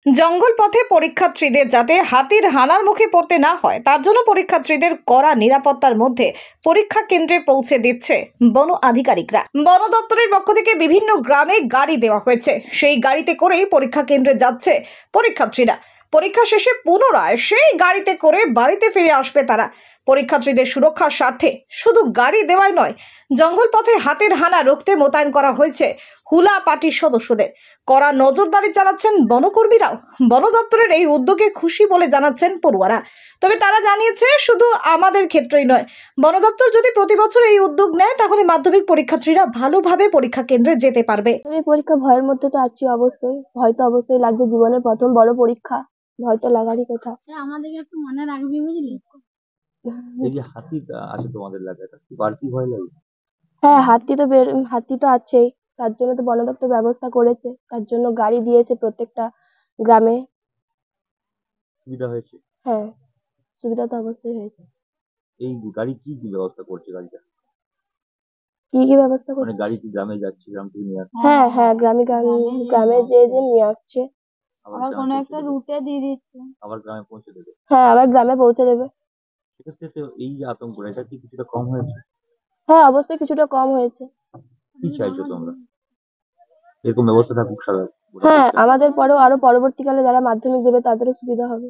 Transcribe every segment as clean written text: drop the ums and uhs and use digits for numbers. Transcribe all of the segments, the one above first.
জঙ্গল পথে পরীক্ষার্থীদের যাতে হাতির হানার মুখে পড়তে না হয় তার জন্য পরীক্ষার্থীদের কড়া নিরাপত্তার মধ্যে পরীক্ষা কেন্দ্রে পৌঁছে দিচ্ছে বন আধিকারিকরা। বন দপ্তরের পক্ষ থেকে বিভিন্ন গ্রামে গাড়ি দেওয়া হয়েছে, সেই গাড়িতে করেই পরীক্ষা কেন্দ্রে যাচ্ছে পরীক্ষার্থীরা। পরীক্ষা শেষে পুনরায় সেই গাড়িতে করে বাড়িতে ফিরে আসবে তারা। পরীক্ষার্থীদের সুরক্ষার স্বার্থে শুধু গাড়ি দেওয়াই নয়, জঙ্গল পথে হাতির হানা রুখতে মোতায়েন করা হয়েছে হুলা পার্টির সদস্যদের। কড়া নজরদারি চালাচ্ছেন বনকর্মীরাও। বন দপ্তরের এই উদ্যোগে খুশি বলে জানাচ্ছেন পড়ুয়ারা। তবে তারা জানিয়েছে শুধু আমাদের ক্ষেত্রেই নয়, বন দপ্তর যদি প্রতি বছর এই উদ্যোগ নেয় তাহলে মাধ্যমিক পরীক্ষার্থীরা ভালোভাবে পরীক্ষা কেন্দ্রে যেতে পারবে। এই পরীক্ষা ভয়ের মধ্যে তো আছি, অবশ্যই ভয় তো অবশ্যই লাগছে, জীবনের প্রথম বড় পরীক্ষা, ভয় তো লাগারই কথা। আমাদেরকে একটু মনে রাখবি, বুঝলি? এই যে হাতি আছে তোমাদের এলাকায়, কি বাড়তি ভয় লাগে? হ্যাঁ, হাতি তো আছেই, তার জন্য তো বন দপ্তর ব্যবস্থা করেছে, তার জন্য গাড়ি দিয়েছে প্রত্যেকটা গ্রামে। সুবিধা হয়েছে? হ্যাঁ, সুবিধা তো অবশ্যই হয়েছে। এই গাড়ি কি কি ব্যবস্থা করছে? গাড়িটা কি কি ব্যবস্থা করছে? মানে গাড়ি কি গ্রামে যাচ্ছে, গ্রাম থেকে নিয়ে আসছে? হ্যাঁ হ্যাঁ, গ্রামে যে নিয়ে আসছে, আবার কোনো একটা রুটে দিয়ে দিচ্ছে, আবার গ্রামে পৌঁছে দেবে। হ্যাঁ, আবার গ্রামে পৌঁছে দেবে। সেক্ষেত্রে তো এই যে আতঙ্কটা, এটা কি কিছুটা কম হয়েছে? হ্যাঁ, অবশ্যই কিছুটা কম হয়েছে। কি চাইছো তোমরা? এরকম ব্যবস্থা থাকুক সারা। হ্যাঁ, আমাদের পরেও আরো পরবর্তীকালে যারা মাধ্যমিক দেবে তাদেরও সুবিধা হবে।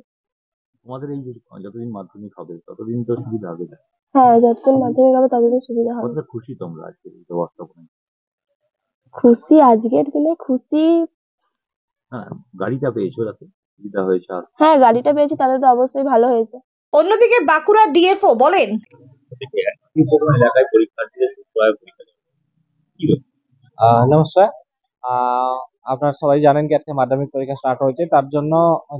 তোমাদের এই যে যতদিন মাধ্যমিক হবে ততদিন তো সুবিধা হবে। হ্যাঁ, যতদিন মাধ্যমিক হবে ততদিন সুবিধা হবে। কতটা খুশি তোমরা আজকে এই ব্যবস্থাপনায়? খুশি, আজকের দিনে খুশি। হ্যাঁ, গাড়িটা পেয়েছো, যাতে সুবিধা হয়েছে। আর হ্যাঁ, গাড়িটা পেয়েছি, তাদের তো অবশ্যই ভালো হয়েছে। অন্যদিকে বাঁকুড়া ডিএফও বলেন, এলাকায় পরীক্ষার্থীদের পরীক্ষা কি নমস্কার। আপনারা সবাই জানেন কি আজকে মাধ্যমিক পরীক্ষা স্টার্ট হয়েছে, তার জন্য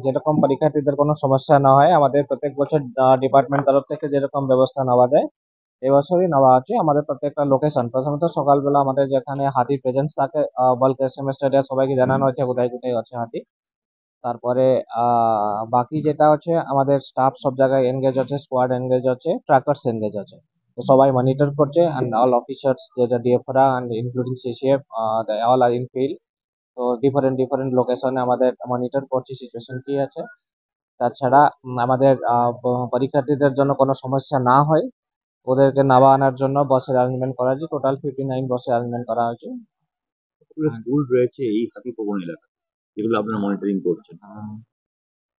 যেরকম পরীক্ষার্থীদের কোনো সমস্যা না হয় আমাদের প্রত্যেক বছর ডিপার্টমেন্ট তরফ থেকে যেরকম ব্যবস্থা নেওয়া যায় এবছরই নেওয়া আছে। আমাদের প্রত্যেকটা লোকেশন, প্রথমত সকালবেলা আমাদের যেখানে হাতি প্রেজেন্স থাকে বলকে সেমেস্টারে সবাইকে জানানো হয়েছে কোথায় কোথায় আছে হাতি। তারপরে বাকি যেটা হচ্ছে আমাদের স্টাফ সব জায়গায় এনগেজ আছে, স্কোয়াড এনগেজ আছে, ট্র্যাকার্স এনগেজ আছে। তো সবাই মনিটর করছে অ্যান্ড অল অফিসার্স যেটা ডিএফরা and including CCF all are in field. তো ডিফারেন্ট লোকেশনে আমাদের মনিটর করছি সিচুয়েশন কি আছে। তাছাড়া আমাদের পরীক্ষার্থীদের জন্য কোনো সমস্যা না হয় ওদেরকে নামা আনার জন্য বাসের অ্যারেঞ্জমেন্ট করা হয়েছে। টোটাল 59 বাসের অ্যারেঞ্জমেন্ট করা হয়েছে। স্কুল রয়েছে এই হাতি প্রবণ এলাকা, যেগুলো আপনারা মনিটরিং করছেন?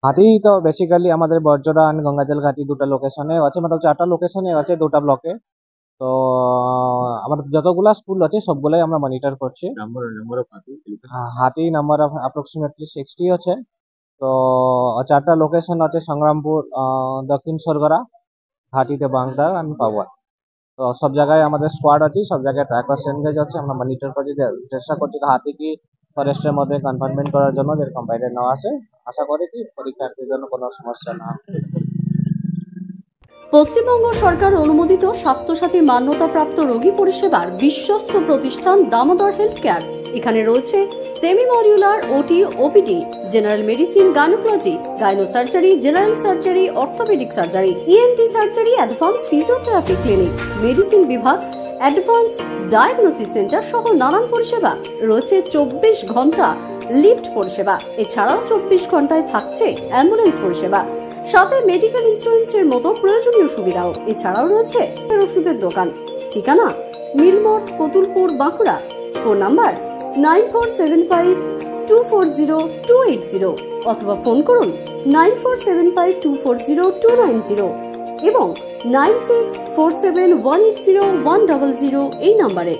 হাতি তো বেসিক্যালি আমাদের বর্জরা অ্যান্ড গঙ্গাজল ঘাটি দুটো লোকেশনে আছে, মানে 4টা লোকেশনে আছে, 2টা ব্লকে। তো আমাদের যতগুলা স্কুল আছে সবগুলাই আমরা মনিটর করছি। নাম্বার অফ হাতি নাম্বার অফ অ্যাপ্রক্সিমেটলি 60 আছে। তো 4টা লোকেশন আছে, সংগ্রামপুর, দক্ষিণ সরগড়া, ঘাটিতে বাংদার অ্যান্ড পাওয়া। তো সব জায়গায় আমাদের স্কোয়াড আছে, সব জায়গায় ট্র্যাকার্স এনগেজ আছে। আমরা মনিটর করছি, চেষ্টা করছি হাতি কি ফরেস্টের মধ্যে কনফাইনমেন্ট করার জন্য যেরকম বাইরে নেওয়া আসে। আশা করি কি পরীক্ষার্থীর জন্য কোনো সমস্যা না। পশ্চিমবঙ্গ সরকার অনুমোদিত স্বাস্থ্যসাথী মান্যতাপ্রাপ্ত রোগী পরিষেবার বিশ্বস্ত প্রতিষ্ঠান দামোদর হেলথ কেয়ার। এখানে রয়েছে semi modular OT, OPD, general medicine, gynaecology, gynae surgery, general surgery, orthopaedic surgery, ENT surgery, advance physiotherapy clinic, medicine বিভাগ, অ্যাডভান্স ডায়াগনোসিস সেন্টার সহ নানান পরিষেবা রয়েছে। 24 ঘন্টা লিফট পরিষেবা, এছাড়াও 24 ঘন্টায় থাকছে অ্যাম্বুলেন্স পরিষেবা, সাথে মেডিকেল ইন্স্যুরেন্সের মতো প্রয়োজনীয় সুবিধাও। এছাড়াও রয়েছে ওষুধের দোকান। ঠিকানা মিলমোড়, কতুলপুর, বাঁকুড়া। ফোন নাম্বার 9475240280 অথবা ফোন করুন 9475240290 এবং 9647180100 এই নাম্বারে।